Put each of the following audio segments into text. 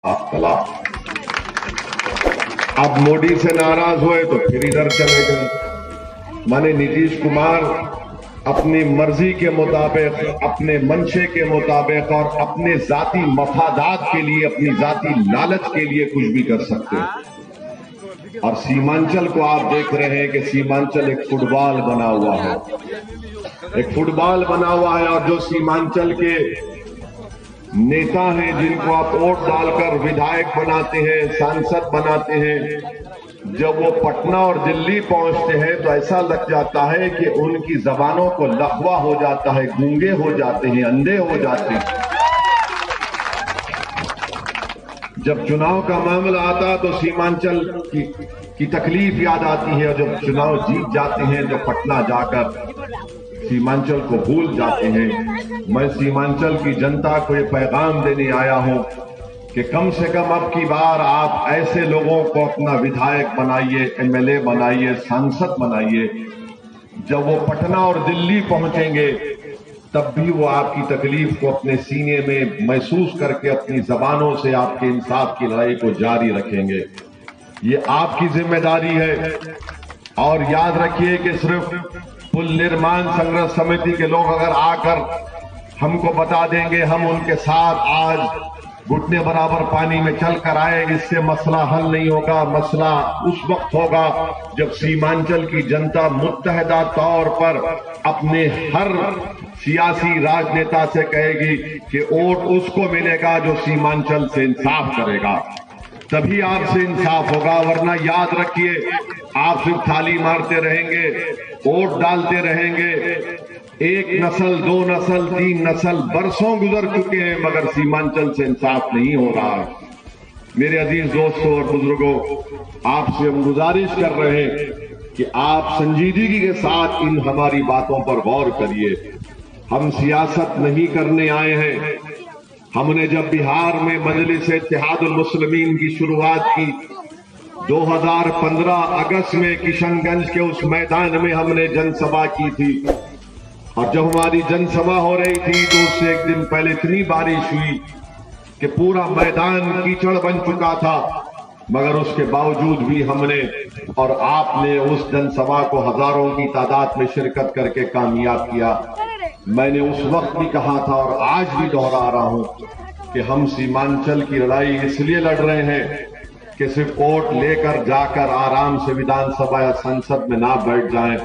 कला। अब मोदी से नाराज हुए तो फिर इधर चले गए। माने नीतीश कुमार अपनी मर्जी के मुताबिक, अपने मंशे के मुताबिक और अपने जाती मफादात के लिए, अपनी जाती लालच के लिए कुछ भी कर सकते हैं। और सीमांचल को आप देख रहे हैं कि सीमांचल एक फुटबॉल बना हुआ है, एक फुटबॉल बना हुआ है। और जो सीमांचल के नेता हैं, जिनको आप वोट डालकर विधायक बनाते हैं, सांसद बनाते हैं, जब वो पटना और दिल्ली पहुंचते हैं तो ऐसा लग जाता है कि उनकी जबानों को लकवा हो जाता है, गूंगे हो जाते हैं, अंधे हो जाते हैं। जब चुनाव का मामला आता तो सीमांचल की तकलीफ याद आती है, और जब चुनाव जीत जाते हैं तो पटना जाकर सीमांचल को भूल जाते हैं। मैं सीमांचल की जनता को ये पैगाम देने आया हूं कि कम से कम अब की बार आप ऐसे लोगों को अपना विधायक बनाइए, एमएलए बनाइए, सांसद बनाइए। जब वो पटना और दिल्ली पहुंचेंगे तब भी वो आपकी तकलीफ को अपने सीने में महसूस करके अपनी जबानों से आपके इंसाफ की लड़ाई को जारी रखेंगे। ये आपकी जिम्मेदारी है। और याद रखिए कि सिर्फ पुल निर्माण संघर्ष समिति के लोग अगर आकर हमको बता देंगे, हम उनके साथ आज घुटने बराबर पानी में चल कर आए, इससे मसला हल नहीं होगा। मसला उस वक्त होगा जब सीमांचल की जनता मुत्तहदा तौर पर अपने हर सियासी राजनेता से कहेगी कि वोट उसको मिलेगा जो सीमांचल से इंसाफ करेगा, तभी आपसे इंसाफ होगा। वरना याद रखिए, आप सिर्फ थाली मारते रहेंगे, वोट डालते रहेंगे, एक नस्ल, दो नस्ल, तीन नस्ल, बरसों गुजर चुके हैं, मगर सीमांचल से इंसाफ नहीं हो रहा है। मेरे अजीज दोस्तों और बुजुर्गों, आपसे हम गुजारिश कर रहे हैं कि आप संजीदगी के साथ इन हमारी बातों पर गौर करिए। हम सियासत नहीं करने आए हैं। हमने जब बिहार में मजलिस इत्तेहादुल मुस्लिमीन की शुरुआत की 2015 अगस्त में किशनगंज के उस मैदान में हमने जनसभा की थी। और जब हमारी जनसभा हो रही थी तो उससे एक दिन पहले इतनी बारिश हुई कि पूरा मैदान कीचड़ बन चुका था, मगर उसके बावजूद भी हमने और आपने उस जनसभा को हजारों की तादाद में शिरकत करके कामयाब किया। मैंने उस वक्त भी कहा था और आज भी दोहरा रहा हूं कि हम सीमांचल की लड़ाई इसलिए लड़ रहे हैं कि सिर्फ वोट लेकर जाकर आराम से विधानसभा या संसद में ना बैठ जाएं।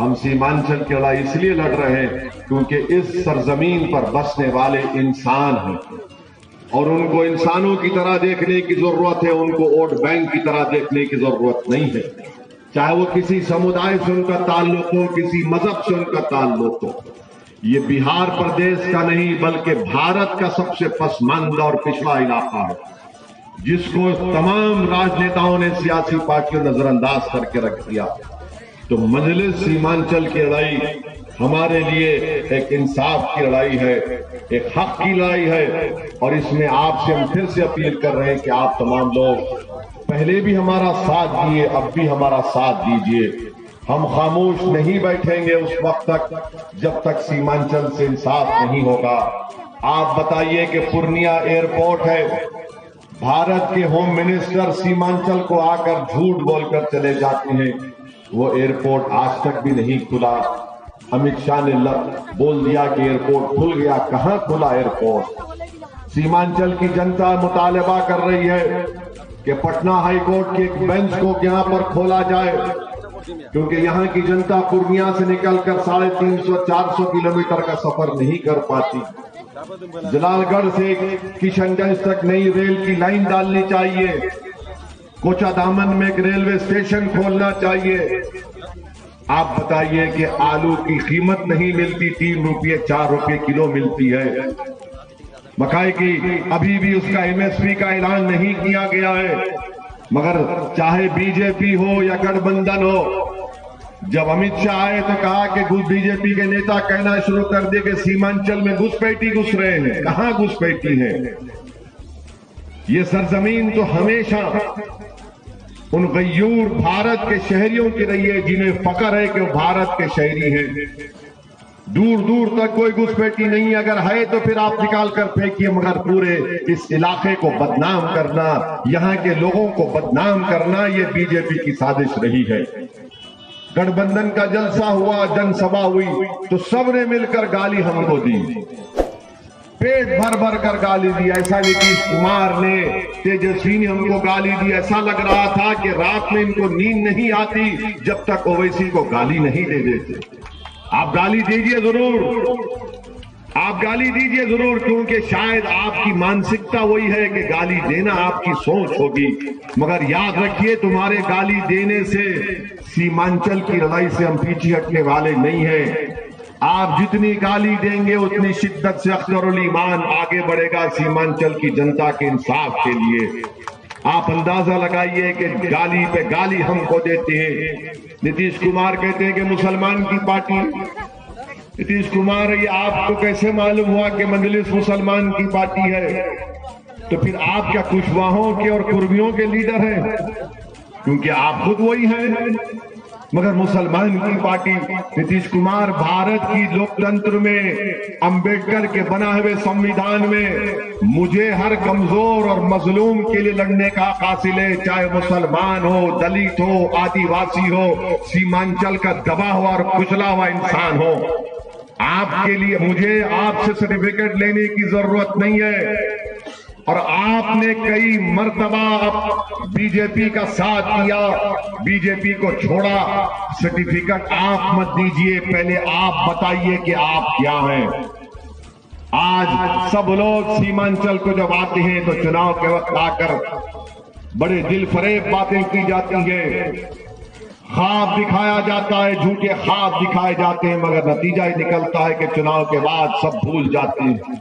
हम सीमांचल की लड़ाई इसलिए लड़ रहे हैं क्योंकि इस सरजमीन पर बसने वाले इंसान हैं और उनको इंसानों की तरह देखने की जरूरत है, उनको वोट बैंक की तरह देखने की जरूरत नहीं है। चाहे वो किसी समुदाय से उनका ताल्लुक हो, किसी मजहब से उनका ताल्लुक हो। ये बिहार प्रदेश का नहीं बल्कि भारत का सबसे पसमानदा और पिछड़ा इलाका है, जिसको तमाम राजनेताओं ने, सियासी पार्टियों ने नजरअंदाज करके रख दिया। तो मजलिस सीमांचल की लड़ाई हमारे लिए एक इंसाफ की लड़ाई है, एक हक की लड़ाई है। और इसमें आपसे हम फिर से अपील कर रहे हैं कि आप तमाम लोग पहले भी हमारा साथ दिए, अब भी हमारा साथ दीजिए। हम खामोश नहीं बैठेंगे उस वक्त तक जब तक सीमांचल से इंसाफ नहीं होगा। आप बताइए कि पूर्णिया एयरपोर्ट है, भारत के होम मिनिस्टर सीमांचल को आकर झूठ बोलकर चले जाते हैं। वो एयरपोर्ट आज तक भी नहीं खुला। अमित शाह ने बोल दिया कि एयरपोर्ट खुल गया, कहां खुला एयरपोर्ट? सीमांचल की जनता मुतालबा कर रही है कि पटना हाईकोर्ट के एक बेंच को यहां पर खोला जाए, क्योंकि यहां की जनता पूर्णिया से निकलकर 350-400 किलोमीटर का सफर नहीं कर पाती। जलालगढ़ से किशनगंज तक नई रेल की लाइन डालनी चाहिए। कोचादामन में एक रेलवे स्टेशन खोलना चाहिए। आप बताइए कि आलू की कीमत नहीं मिलती, 3 रुपये 4 रुपये किलो मिलती है। मकाई की अभी भी उसका एमएसपी का ऐलान नहीं किया गया है, मगर चाहे बीजेपी हो या गठबंधन हो, जब अमित शाह आए तो कहा कि बीजेपी के नेता कहना शुरू कर दिए कि सीमांचल में घुसपैठी घुस रहे हैं। कहां घुसपैठी है? ये सरजमीन तो हमेशा उन गयूर भारत के शहरियों की रही है, जिन्हें फक्र है कि वो भारत के शहरी हैं। दूर दूर तक कोई घुसपैठी नहीं, अगर है तो फिर आप निकाल कर फेंकिए, मगर पूरे इस इलाके को बदनाम करना, यहां के लोगों को बदनाम करना, ये बीजेपी की साजिश रही है। गठबंधन का जलसा हुआ, जनसभा हुई, तो सबने मिलकर गाली हमको दी, पेट भर भर कर गाली दी। ऐसा नीतीश कुमार ने, तेजस्वी ने हमको गाली दी, ऐसा लग रहा था कि रात में इनको नींद नहीं आती जब तक ओवैसी को गाली नहीं दे देते। आप गाली दीजिए जरूर, आप गाली दीजिए जरूर, क्योंकि शायद आपकी मानसिकता वही है कि गाली देना आपकी सोच होगी, मगर याद रखिए तुम्हारे गाली देने से सीमांचल की लड़ाई से हम पीछे हटने वाले नहीं हैं। आप जितनी गाली देंगे उतनी शिद्दत से अख्तरुल ईमान आगे बढ़ेगा सीमांचल की जनता के इंसाफ के लिए। आप अंदाजा लगाइए कि गाली पे गाली हमको देते हैं। नीतीश कुमार कहते हैं कि मुसलमान की पार्टी। नीतीश कुमार, ये आपको कैसे मालूम हुआ कि मजलिस मुसलमान की पार्टी है? तो फिर आप क्या कुशवाहों के और कुर्मियों के लीडर हैं? क्योंकि आप खुद वही हैं। मगर मुसलमान की पार्टी। नीतीश कुमार, भारत की लोकतंत्र में, अंबेडकर के बना हुए संविधान में मुझे हर कमजोर और मजलूम के लिए लड़ने का हासिल है, चाहे मुसलमान हो, दलित हो, आदिवासी हो, सीमांचल का दबा हुआ और कुचला हुआ इंसान हो। आपके लिए मुझे आपसे सर्टिफिकेट लेने की जरूरत नहीं है। और आपने कई मर्तबा बीजेपी का साथ दिया, बीजेपी को छोड़ा, सर्टिफिकेट आप मत दीजिए, पहले आप बताइए कि आप क्या हैं। आज सब लोग सीमांचल को जब आते हैं तो चुनाव के वक्त आकर बड़े दिल फरेब बातें की जाती है, ख्वाब दिखाया जाता है, झूठे ख्वाब दिखाए जाते हैं, मगर नतीजा ही निकलता है कि चुनाव के बाद सब भूल जाते हैं।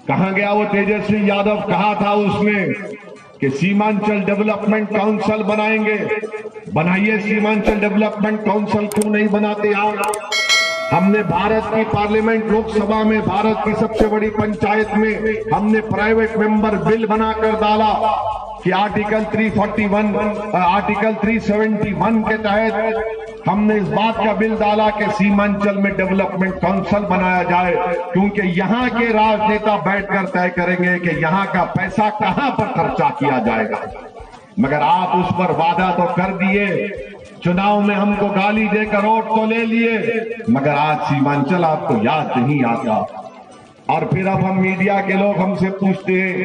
कहां गया वो तेजस्वी यादव? कहा था उसमें कि सीमांचल डेवलपमेंट काउंसिल बनाएंगे। बनाइए सीमांचल डेवलपमेंट काउंसिल, क्यों नहीं बनाते आप? हमने भारत की पार्लियामेंट, लोकसभा में, भारत की सबसे बड़ी पंचायत में हमने प्राइवेट मेंबर बिल बनाकर डाला कि आर्टिकल 341, आर्टिकल 371 के तहत हमने इस बात का बिल डाला कि सीमांचल में डेवलपमेंट काउंसिल बनाया जाए, क्योंकि यहां के राजनेता बैठकर तय करेंगे कि यहां का पैसा कहां पर खर्चा किया जाएगा। मगर आप उस पर वादा तो कर दिए, चुनाव में हमको गाली देकर वोट तो ले लिए, मगर आज सीमांचल आपको याद नहीं आता। और फिर अब हम मीडिया के लोग हमसे पूछते हैं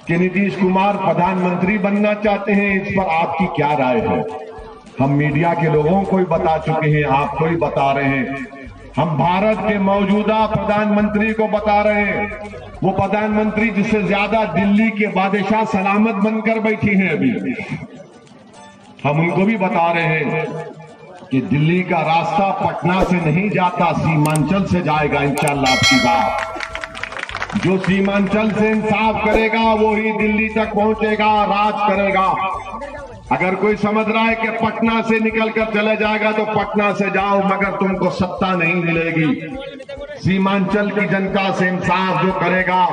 कि नीतीश कुमार प्रधानमंत्री बनना चाहते हैं, इस पर आपकी क्या राय है? हम मीडिया के लोगों को ही बता चुके हैं, आपको ही बता रहे हैं। हम भारत के मौजूदा प्रधानमंत्री को बता रहे हैं, वो प्रधानमंत्री जिससे ज्यादा दिल्ली के बादशाह सलामत बनकर बैठी हैं अभी। हम उनको भी बता रहे हैं कि दिल्ली का रास्ता पटना से नहीं जाता, सीमांचल से जाएगा इंशाअल्लाह। आपकी बात, जो सीमांचल से इंसाफ करेगा वो ही दिल्ली तक पहुंचेगा, राज करेगा। अगर कोई समझ रहा है कि पटना से निकलकर चले जाएगा तो पटना से जाओ, मगर तुमको सत्ता नहीं मिलेगी। सीमांचल की जनता से इंसाफ जो करेगा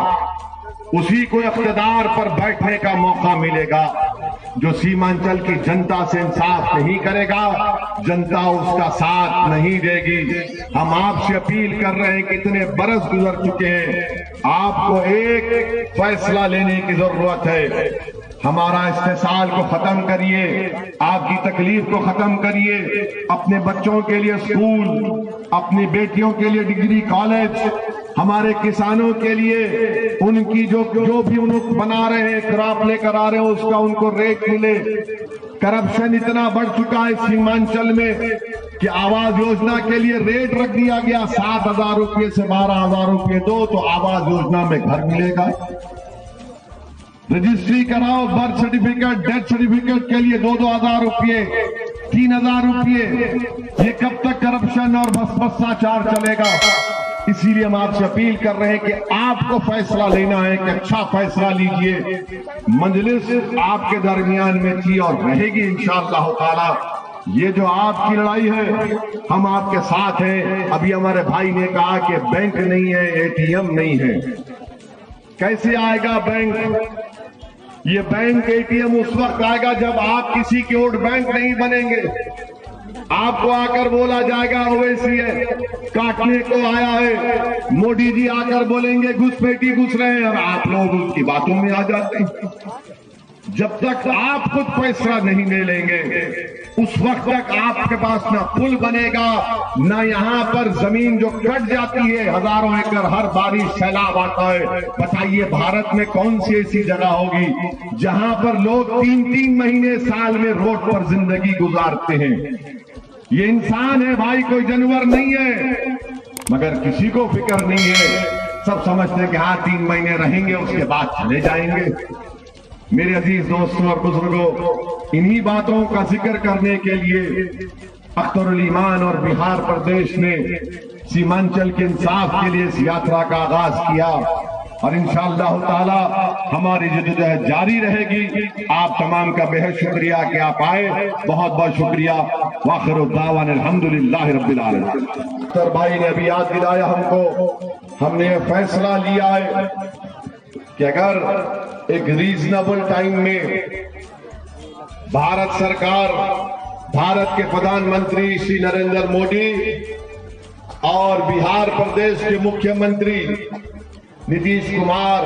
उसी को इख्तिदार पर बैठने का मौका मिलेगा। जो सीमांचल की जनता से इंसाफ नहीं करेगा, जनता उसका साथ नहीं देगी। हम आपसे अपील कर रहे हैं कि इतने बरस गुजर चुके हैं, आपको एक फैसला लेने की जरूरत है। हमारा इस्तेसाल को खत्म करिए, आपकी तकलीफ को खत्म करिए, अपने बच्चों के लिए स्कूल, अपनी बेटियों के लिए डिग्री कॉलेज, हमारे किसानों के लिए उनकी जो भी उनको बना रहे हैं, क्रॉप लेकर आ रहे हैं, उसका उनको रेट मिले। करप्शन इतना बढ़ चुका है सीमांचल में कि आवास योजना के लिए रेट रख दिया गया, 7,000 रुपये से 12,000 रुपये दो तो आवास योजना में घर मिलेगा। रजिस्ट्री कराओ, बर्थ सर्टिफिकेट, डेथ सर्टिफिकेट के लिए 2,000 रुपये, 3,000 रुपये। ये कब तक करप्शन और भ्रष्टाचार चलेगा? इसीलिए हम आपसे अपील कर रहे हैं कि आपको फैसला लेना है कि अच्छा फैसला लीजिए। मजलिस आपके दरमियान में थी और रहेगी इंशाअल्लाह ताला। ये जो आपकी लड़ाई है, हम आपके साथ हैं। अभी हमारे भाई ने कहा कि बैंक नहीं है, एटीएम नहीं है। कैसे आएगा बैंक? ये बैंक एटीएम उस वक्त आएगा जब आप किसी के वोट बैंक नहीं बनेंगे। आपको आकर बोला जाएगा ओवैसी है, काटने को आया है। मोदी जी आकर बोलेंगे घुसपैठी घुस रहे हैं और आप लोग उसकी बातों में आ जाते हैं। जब तक आप खुद फैसला नहीं ले लेंगे उस वक्त तक आपके पास ना पुल बनेगा, ना यहाँ पर जमीन जो कट जाती है हजारों एकड़, हर बारिश सैलाब आता है। बताइए भारत में कौन सी ऐसी जगह होगी जहां पर लोग 3-3 महीने साल में रोड पर जिंदगी गुजारते हैं। ये इंसान है भाई, कोई जानवर नहीं है। मगर किसी को फिक्र नहीं है, सब समझते हैं कि हाँ 3 महीने रहेंगे उसके बाद चले जाएंगे। मेरे अजीज दोस्तों और बुजुर्गों, इन्हीं बातों का जिक्र करने के लिए अख्तरुल ईमान और बिहार प्रदेश ने सीमांचल के इंसाफ के लिए इस यात्रा का आगाज किया और इंशाअल्लाह ताला हमारी जद्दोजहद जारी रहेगी। आप तमाम का बेहद शुक्रिया कि आप आए, बहुत बहुत शुक्रिया। वाखिर दावान अल्हम्दुलिल्लाह रब्बिल आलमीन। सर भाई ने अभी याद दिलाया हमको, हमने ये फैसला लिया है कि अगर एक रीजनेबल टाइम में भारत सरकार, भारत के प्रधानमंत्री श्री नरेंद्र मोदी और बिहार प्रदेश के मुख्यमंत्री नीतीश कुमार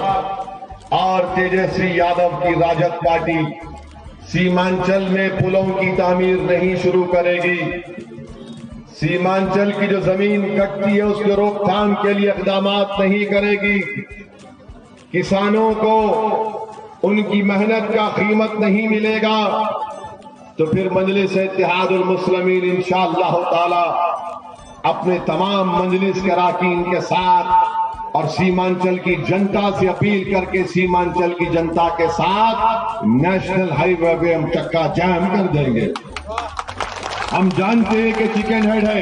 और तेजस्वी यादव की राजद पार्टी सीमांचल में पुलों की तामीर नहीं शुरू करेगी, सीमांचल की जो जमीन कटती है उसके रोकथाम के लिए इक़दाम नहीं करेगी, किसानों को उनकी मेहनत का कीमत नहीं मिलेगा, तो फिर मजलिस इत्तेहादुल मुस्लिमीन इंशाअल्लाह ताला अपने तमाम मजलिस के अरकान के साथ और सीमांचल की जनता से अपील करके सीमांचल की जनता के साथ नेशनल हाईवे पे हम चक्का जाम कर देंगे। हम जानते हैं कि चिकन हेड है,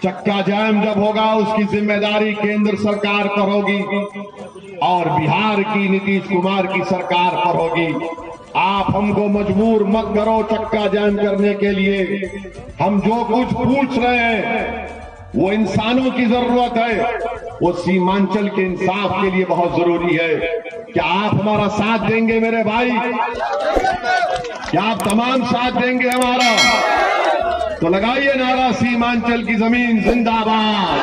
चक्का जाम जब होगा उसकी जिम्मेदारी केंद्र सरकार पर होगी और बिहार की नीतीश कुमार की सरकार पर होगी। आप हमको मजबूर मत करो चक्का जाम करने के लिए। हम जो कुछ पूछ रहे हैं वो इंसानों की जरूरत है, वो सीमांचल के इंसाफ के लिए बहुत जरूरी है। क्या आप हमारा साथ देंगे मेरे भाई? क्या आप तमाम साथ देंगे हमारा? तो लगाइए नारा सीमांचल की जमीन जिंदाबाद।